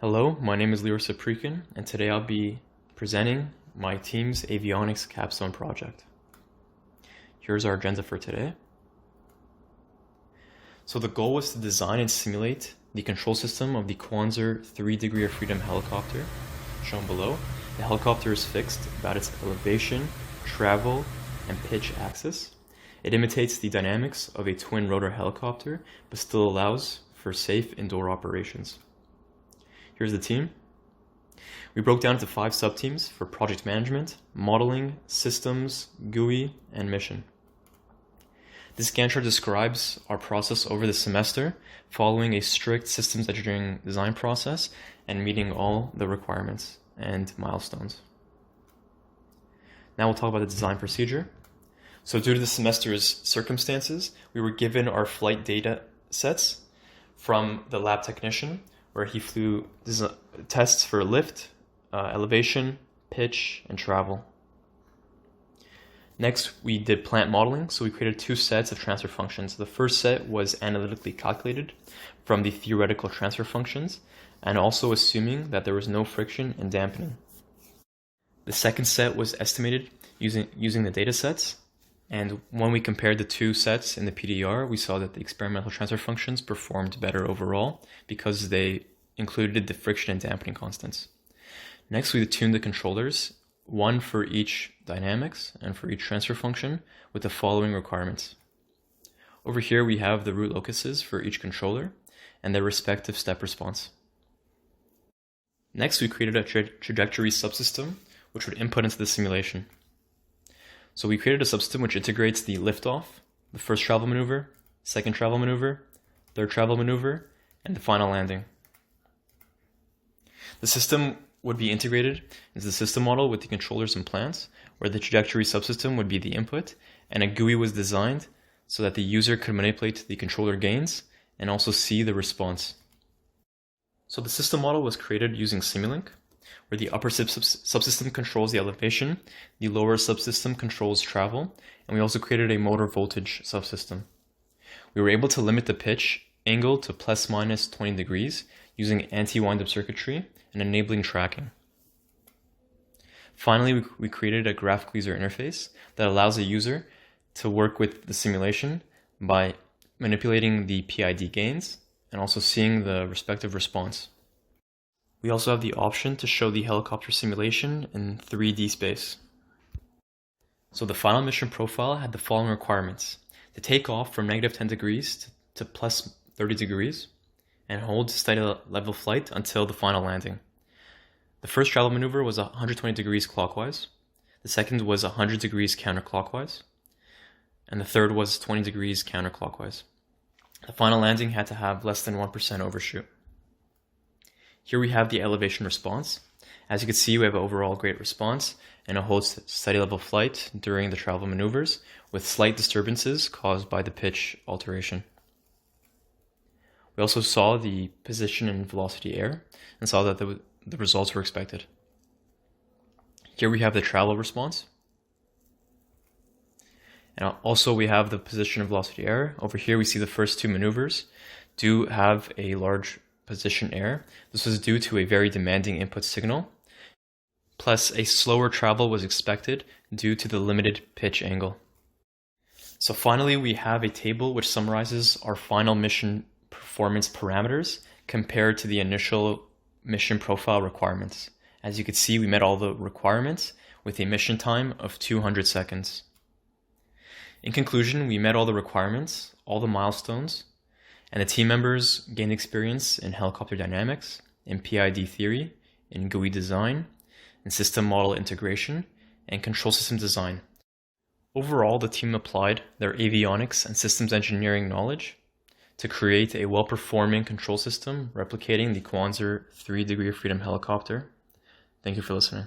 Hello, my name is Lior, and today I'll be presenting my team's Avionics Capstone project. Here's our agenda for today. So the goal was to design and simulate the control system of the Quanser 3 degree of freedom helicopter, shown below. The helicopter is fixed about its elevation, travel, and pitch axis. It imitates the dynamics of a twin rotor helicopter, but still allows for safe indoor operations. Here's the team. We broke down into 5 sub-teams for project management, modeling, systems, GUI, and mission. This Gantt chart describes our process over the semester, following a strict systems engineering design process and meeting all the requirements and milestones. Now we'll talk about the design procedure. So due to the semester's circumstances, we were given our flight data sets from the lab technician, where he flew tests for lift, elevation, pitch, and travel. Next, we did plant modeling, so we created 2 sets of transfer functions. The first set was analytically calculated from the theoretical transfer functions, and also assuming that there was no friction and dampening. The second set was estimated using the data sets, and when we compared the 2 sets in the PDR, we saw that the experimental transfer functions performed better overall because they included the friction and dampening constants. Next, we tuned the controllers, one for each dynamics and for each transfer function, with the following requirements. Over here, we have the root locuses for each controller and their respective step response. Next, we created a trajectory subsystem, which would input into the simulation. So we created a subsystem which integrates the liftoff, the first travel maneuver, second travel maneuver, third travel maneuver, and the final landing. The system would be integrated into the system model with the controllers and plants, where the trajectory subsystem would be the input, and a GUI was designed so that the user could manipulate the controller gains and also see the response. So the system model was created using Simulink, where the upper subsystem controls the elevation, the lower subsystem controls travel, and we also created a motor voltage subsystem. We were able to limit the pitch angle to plus minus 20 degrees using anti-wind-up circuitry and enabling tracking. Finally, we created a graphical user interface that allows a user to work with the simulation by manipulating the PID gains and also seeing the respective response. We also have the option to show the helicopter simulation in 3D space. So the final mission profile had the following requirements: to take off from negative 10 degrees to plus 30 degrees and hold steady level flight until the final landing. The first travel maneuver was 120 degrees clockwise, the second was 100 degrees counterclockwise, and the third was 20 degrees counterclockwise. The final landing had to have less than 1% overshoot. Here we have the elevation response. As you can see, we have an overall great response and a hold steady level flight during the travel maneuvers with slight disturbances caused by the pitch alteration. We also saw the position and velocity error and saw that the results were expected. Here we have the travel response. And also we have the position and velocity error. Over here we see the first 2 maneuvers do have a large position error. This was due to a very demanding input signal, plus a slower travel was expected due to the limited pitch angle. So finally, we have a table which summarizes our final mission performance parameters compared to the initial mission profile requirements. As you can see, we met all the requirements with a mission time of 200 seconds. In conclusion, we met all the requirements, all the milestones, and the team members gained experience in helicopter dynamics, in PID theory, in GUI design, in system model integration, and control system design. Overall, the team applied their avionics and systems engineering knowledge to create a well-performing control system replicating the Quanser 3 degree of freedom helicopter. Thank you for listening.